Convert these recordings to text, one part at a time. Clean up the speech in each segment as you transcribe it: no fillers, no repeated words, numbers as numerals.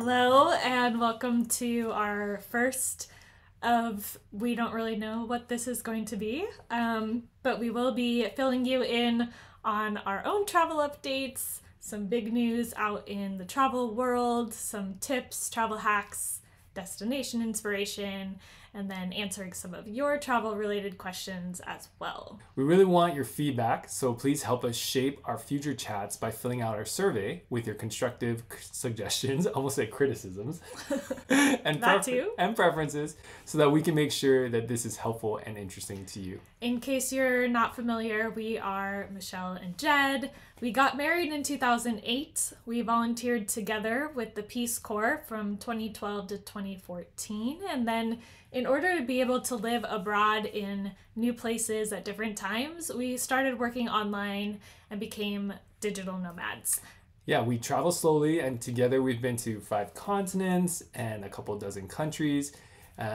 Hello and welcome to our first of, we don't really know what this is going to be, but we will be filling you in on our own travel updates, some big news out in the travel world, some tips, travel hacks, destination inspiration, and then answering some of your travel related questions as well. We really want your feedback, so please help us shape our future chats by filling out our survey with your constructive suggestions, almost like criticisms, and, and preferences, so that we can make sure that this is helpful and interesting to you. In case you're not familiar, we are Michelle and Jed. We got married in 2008. We volunteered together with the Peace Corps from 2012 to 2014, and then in order to be able to live abroad in new places at different times, we started working online and became digital nomads. Yeah, we travel slowly, and together we've been to 5 continents and a couple dozen countries.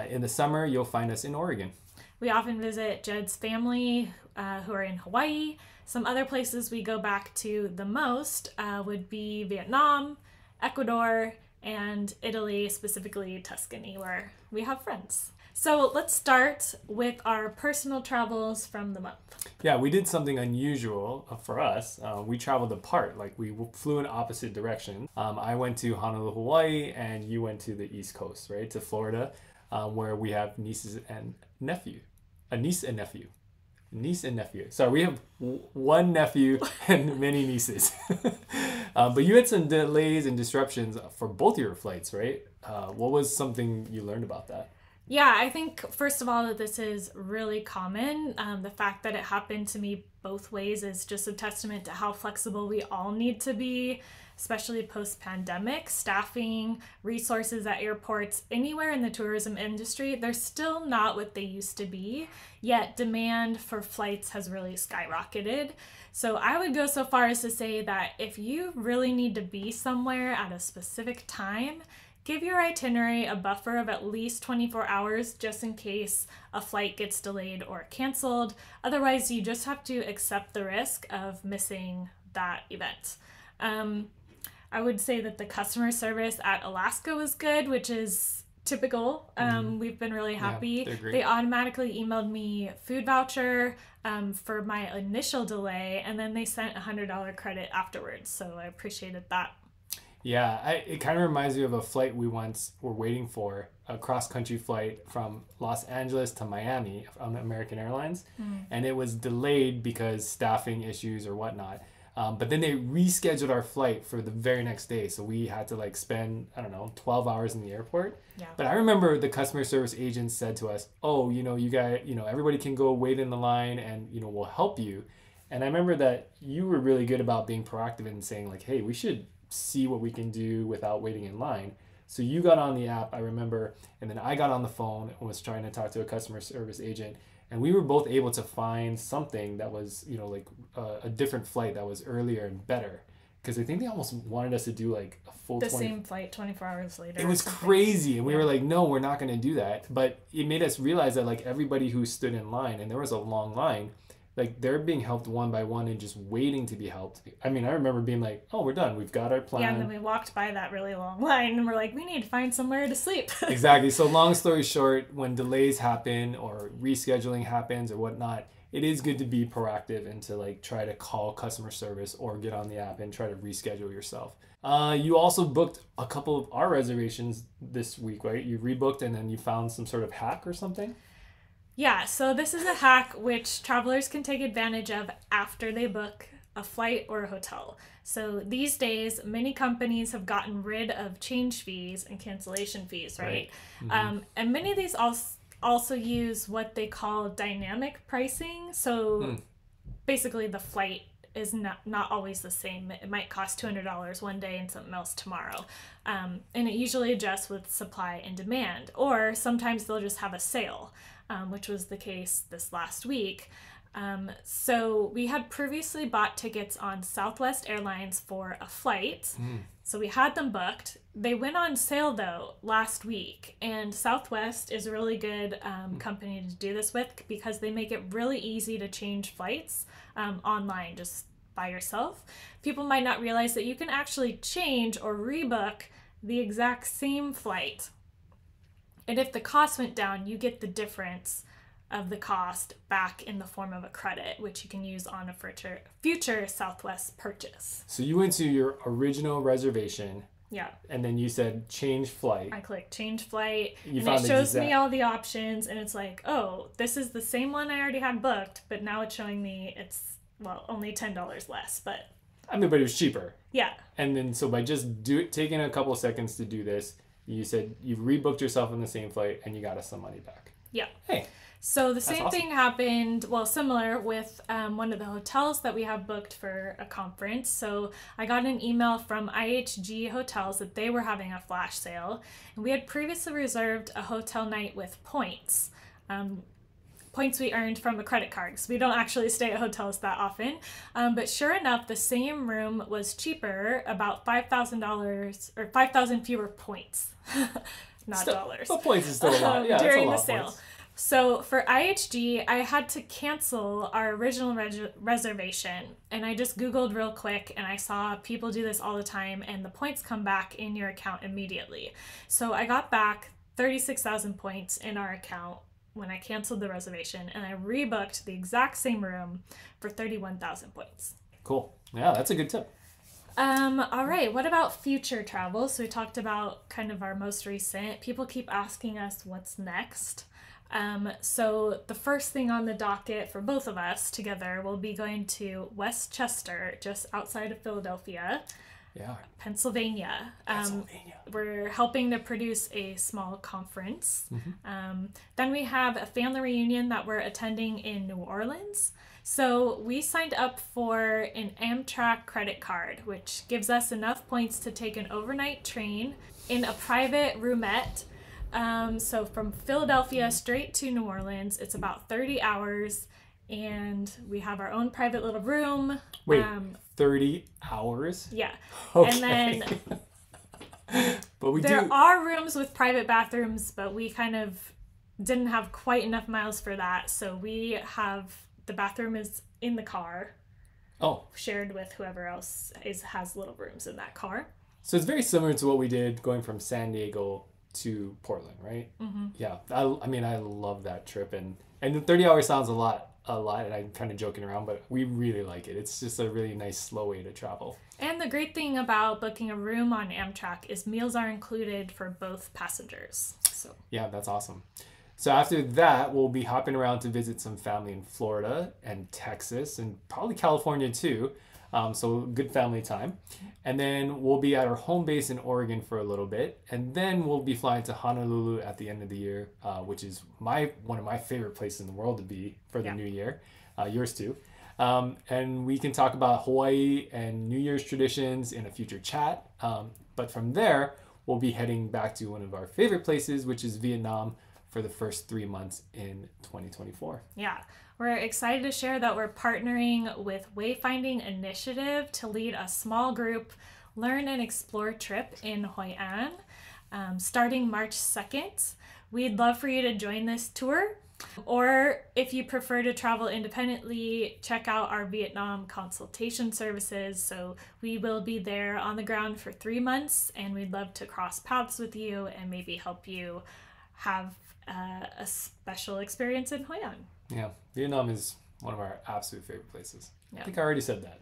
In the summer, you'll find us in Oregon. We often visit Jed's family who are in Hawaii. Some other places we go back to the most would be Vietnam, Ecuador, and Italy, specifically Tuscany, where we have friends. So let's start with our personal travels from the month. Yeah, we did something unusual for us. We traveled apart, like we flew in opposite directions. I went to Honolulu, Hawaii, and you went to the East Coast, right, to Florida, where we have nieces and nephew. A niece and nephew. Niece and nephew. Sorry, we have one nephew and many nieces. But you had some delays and disruptions for both your flights, right? What was something you learned about that? Yeah, I think, first of all, that this is really common. The fact that it happened to me both ways is just a testament to how flexible we all need to be, especially post-pandemic. Staffing, resources at airports, anywhere in the tourism industry, they're still not what they used to be, yet demand for flights has really skyrocketed. So I would go so far as to say that if you really need to be somewhere at a specific time, give your itinerary a buffer of at least 24 hours just in case a flight gets delayed or canceled. Otherwise, you just have to accept the risk of missing that event. I would say that the customer service at Alaska was good, which is typical. We've been really happy. Yeah, they're great. They automatically emailed me food voucher for my initial delay, and then they sent a $100 credit afterwards. So I appreciated that. Yeah, it kind of reminds me of a flight we once were waiting for, a cross-country flight from Los Angeles to Miami on American Airlines. And it was delayed because staffing issues or whatnot. But then they rescheduled our flight for the very next day. So we had to spend, 12 hours in the airport. Yeah. But I remember the customer service agent said to us, oh, you guys, everybody can go wait in the line and, we'll help you. And I remember that you were really good about being proactive and saying hey, we should see what we can do without waiting in line. So you got on the app, I remember, and then I got on the phone and was trying to talk to a customer service agent, and we were both able to find something that was a different flight that was earlier and better, because I think they almost wanted us to do a full same flight 24 hours later. It was crazy, and we were like, no, we're not going to do that. But it made us realize that everybody who stood in line, and there was a long line, they're being helped one by one and just waiting to be helped. I mean, I remember being like, oh, we're done. We've got our plan. Yeah, and then we walked by that really long line and we're like, we need to find somewhere to sleep. Exactly. So long story short, when delays happen or rescheduling happens or whatnot, it is good to be proactive and to try to call customer service or get on the app and try to reschedule yourself. You also booked a couple of our reservations this week, right? You rebooked and then you found some sort of hack or something? Yeah, so this is a hack which travelers can take advantage of after they book a flight or a hotel. So these days, many companies have gotten rid of change fees and cancellation fees, right? And many of these also use what they call dynamic pricing. So basically the flight is not always the same. It might cost $200 one day and something else tomorrow. And it usually adjusts with supply and demand. Or sometimes they'll just have a sale. Which was the case this last week. So we had previously bought tickets on Southwest Airlines for a flight. So we had them booked. They went on sale though last week, and Southwest is a really good company to do this with because they make it really easy to change flights online just by yourself. People might not realize that you can actually change or rebook the exact same flight. And if the cost went down, you get the difference of the cost back in the form of a credit, which you can use on a future Southwest purchase. So you went to your original reservation. Yeah. And then you said change flight. I clicked change flight, You and found it shows me all the options, and it's like, oh, this is the same one I already had booked, but now it's showing me it's, well, only $10 less, but... I mean, but it was cheaper. Yeah. And then so by just taking a couple of seconds to do this, you said you rebooked yourself on the same flight and you got us some money back. Yeah. Hey. So the same thing happened, well, similar with one of the hotels that we have booked for a conference. So I got an email from IHG Hotels that they were having a flash sale. And we had previously reserved a hotel night with points. Points we earned from a credit card. So we don't actually stay at hotels that often. But sure enough, the same room was cheaper, about $5,000 or 5,000 fewer points. Not dollars. But points is still a lot. Yeah, during that's a the lot sale. of points. So for IHG, I had to cancel our original reservation, and I just Googled real quick, and I saw people do this all the time, and the points come back in your account immediately. So I got back 36,000 points in our account when I canceled the reservation, and I rebooked the exact same room for 31,000 points. Cool. Yeah, that's a good tip. All right, what about future travel? So we talked about kind of our most recent. People keep asking us what's next. So the first thing on the docket for both of us together will be going to Westchester, just outside of Philadelphia, Pennsylvania. We're helping to produce a small conference. Then we have a family reunion that we're attending in New Orleans. So we signed up for an Amtrak credit card, which gives us enough points to take an overnight train in a private roomette. So from Philadelphia straight to New Orleans, it's about 30 hours, and we have our own private little room. Wait, 30 hours? Yeah. Okay. And then there are rooms with private bathrooms, but we kind of didn't have quite enough miles for that. So we have, the bathroom is in the car. Oh. Shared with whoever else has little rooms in that car. So it's very similar to what we did going from San Diego to Portland, right? Yeah, I mean, I love that trip, and the 30 hours sounds a lot, and I'm kind of joking around, but we really like it. It's just a really nice, slow way to travel. And the great thing about booking a room on Amtrak is meals are included for both passengers. So yeah, that's awesome. So after that, we'll be hopping around to visit some family in Florida and Texas and probably California too. So good family time. And then we'll be at our home base in Oregon for a little bit. And then we'll be flying to Honolulu at the end of the year, which is one of my favorite places in the world to be for the new year. Yours too. And we can talk about Hawaii and New Year's traditions in a future chat. But from there, we'll be heading back to one of our favorite places, which is Vietnam, for the first 3 months in 2024. Yeah. We're excited to share that we're partnering with Wayfinding Initiative to lead a small group learn and explore trip in Hoi An starting March 2nd. We'd love for you to join this tour, or if you prefer to travel independently, check out our Vietnam consultation services. So we will be there on the ground for 3 months, and we'd love to cross paths with you and maybe help you have a special experience in Hoi An. Yeah, Vietnam is one of our absolute favorite places. Yeah. I think I already said that.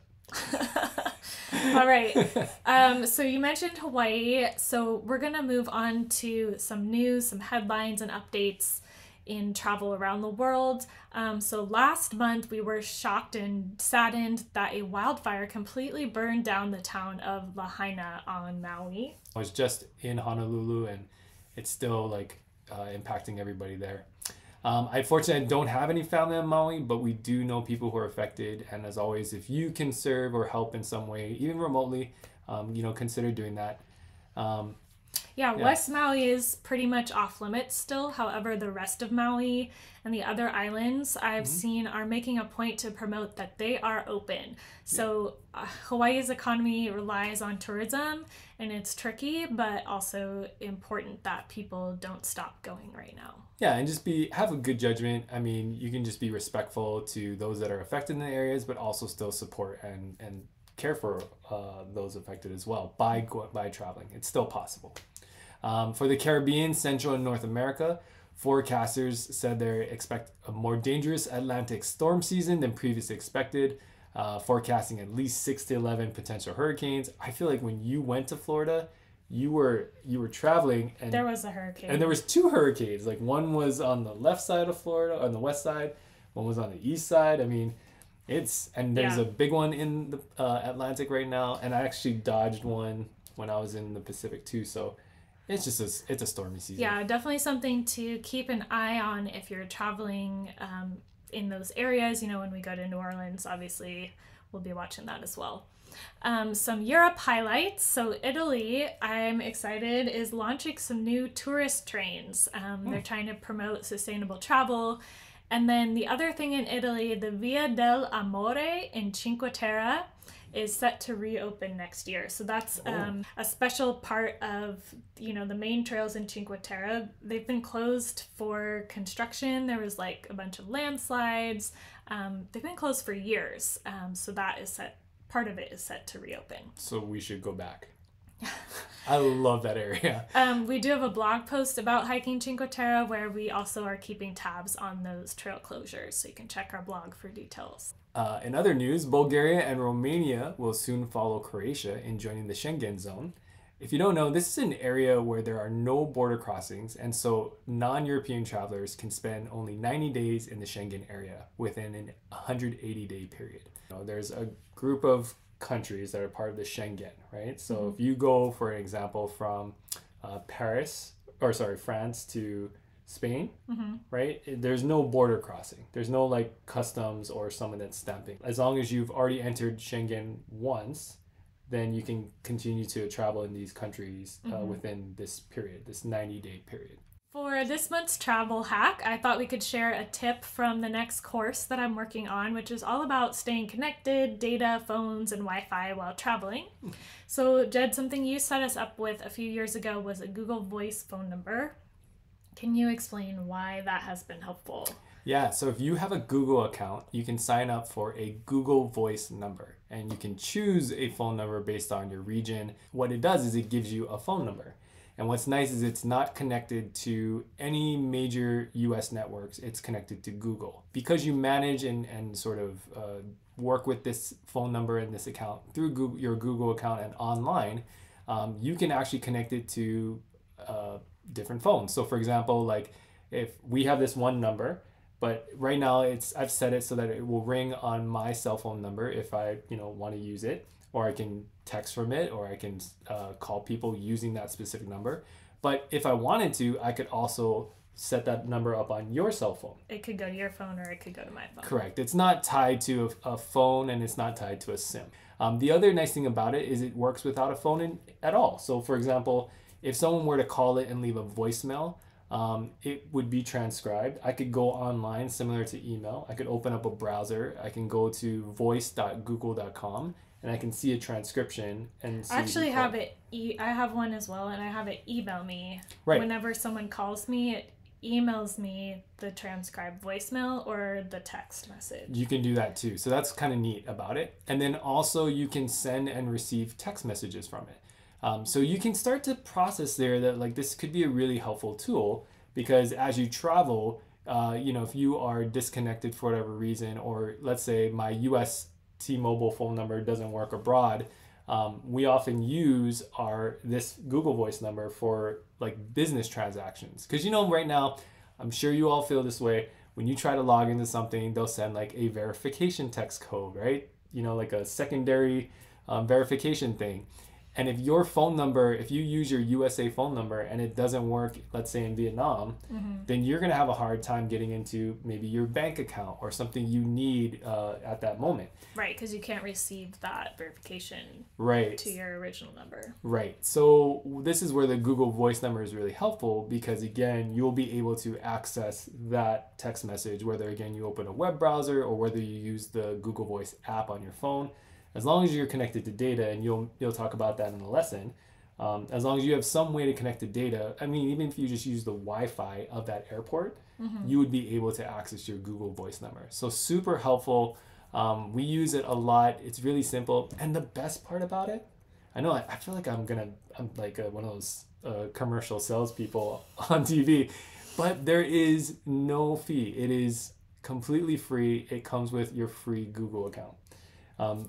All right. So you mentioned Hawaii. So we're going to move on to some news, some headlines and updates in travel around the world. So last month we were shocked and saddened that a wildfire completely burned down the town of Lahaina on Maui. I was just in Honolulu, and it's still impacting everybody there. Unfortunately, I don't have any family on Maui, but we do know people who are affected. And as always, if you can serve or help in some way, even remotely, consider doing that. West Maui is pretty much off limits still. However, the rest of Maui and the other islands I've seen are making a point to promote that they are open. So Hawaii's economy relies on tourism, and it's tricky, but also important that people don't stop going right now. Yeah, and just have a good judgment. I mean, you can just be respectful to those that are affected in the areas, but also still support and care for those affected as well by traveling. It's still possible. For the Caribbean, Central and North America, forecasters said they expect a more dangerous Atlantic storm season than previously expected, forecasting at least 6 to 11 potential hurricanes. I feel like when you went to Florida, you were traveling and there was a hurricane. And there was 2 hurricanes. Like one was on the left side of Florida, on the west side, one was on the east side. I mean, there's a big one in the Atlantic right now, and I actually dodged one when I was in the Pacific too. So it's just it's a stormy season. Yeah, definitely something to keep an eye on if you're traveling in those areas. You know, when we go to New Orleans, obviously we'll be watching that as well. Some Europe highlights. So Italy, I'm excited, is launching some new tourist trains. They're trying to promote sustainable travel. And then the other thing in Italy, the Via del Amore in Cinque Terre is set to reopen next year. So that's a special part of, you know, the main trails in Cinque Terre. They've been closed for construction. There was like a bunch of landslides. They've been closed for years. So that is part of it is set to reopen. So we should go back. I love that area. We do have a blog post about hiking Cinque Terre where we also are keeping tabs on those trail closures. So you can check our blog for details. In other news, Bulgaria and Romania will soon follow Croatia in joining the Schengen zone. If you don't know, this is an area where there are no border crossings, and so non-European travelers can spend only 90 days in the Schengen area within an 180-day period. You know, there's a group of countries that are part of the Schengen, right? So if you go, for example, from France to Spain, right? There's no border crossing. There's no like customs or someone that's stamping. As long as you've already entered Schengen once, then you can continue to travel in these countries within this period, this 90-day period. For this month's travel hack, I thought we could share a tip from the next course that I'm working on, which is all about staying connected, data, phones, and Wi-Fi while traveling. So, Jed, something you set us up with a few years ago was a Google Voice phone number. Can you explain why that has been helpful? Yeah, so if you have a Google account, you can sign up for a Google Voice number, and you can choose a phone number based on your region. What it does is it gives you a phone number. And what's nice is it's not connected to any major US networks. It's connected to Google. Because you manage and sort of work with this phone number and this account through Google, your Google account and online, you can actually connect it to different phones. So for example, like if we have this one number, but right now I've set it so that it will ring on my cell phone number if I want to use it, or I can text from it, or I can call people using that specific number. But if I wanted to, I could also set that number up on your cell phone. It could go to your phone or it could go to my phone. Correct. It's not tied to a phone, and it's not tied to a SIM. The other nice thing about it is it works without a phone at all. So for example, if someone were to call it and leave a voicemail, it would be transcribed. I could go online, similar to email. I could open up a browser. I can go to voice.google.com and I can see a transcription and see. I actually have it. I have one as well, and I have it email me. Right. Whenever someone calls me, it emails me the transcribed voicemail or the text message. You can do that too. So that's kind of neat about it. And then also you can send and receive text messages from it. So you can start to process there that like this could be a really helpful tool, because as you travel, if you are disconnected for whatever reason, or let's say my US T-Mobile phone number doesn't work abroad, we often use this Google Voice number for like business transactions. Because right now, I'm sure you all feel this way. When you try to log into something, they'll send like a verification text code, right? Like a secondary verification thing. And if your phone number, if you use your USA phone number and it doesn't work, let's say in Vietnam, then you're going to have a hard time getting into maybe your bank account or something you need at that moment. Right, because you can't receive that verification to your original number. Right. So this is where the Google Voice number is really helpful, because again, you'll be able to access that text message, whether again you open a web browser or whether you use the Google Voice app on your phone. As long as you're connected to data, and you'll talk about that in the lesson, as long as you have some way to connect to data, I mean, even if you just use the Wi-Fi of that airport, you would be able to access your Google Voice number. So super helpful. We use it a lot. It's really simple. And the best part about it, I know I feel like I'm like one of those commercial salespeople on TV, but there is no fee. It is completely free. It comes with your free Google account.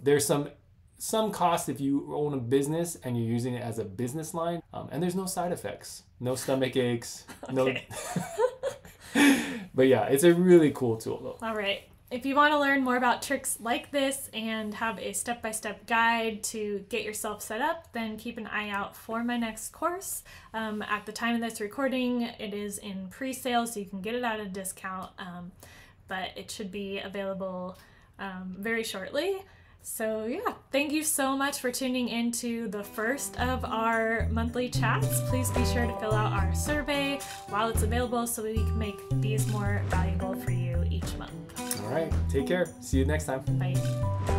There's some cost if you own a business and you're using it as a business line, and there's no side effects, no stomach aches, Okay. no. But yeah, it's a really cool tool though. All right. If you want to learn more about tricks like this and have a step-by-step guide to get yourself set up, then keep an eye out for my next course. At the time of this recording, it is in pre-sale, so you can get it at a discount, but it should be available very shortly. So yeah, thank you so much for tuning into the first of our monthly chats. Please be sure to fill out our survey while it's available so we can make these more valuable for you each month. All right, take care. See you next time. Bye.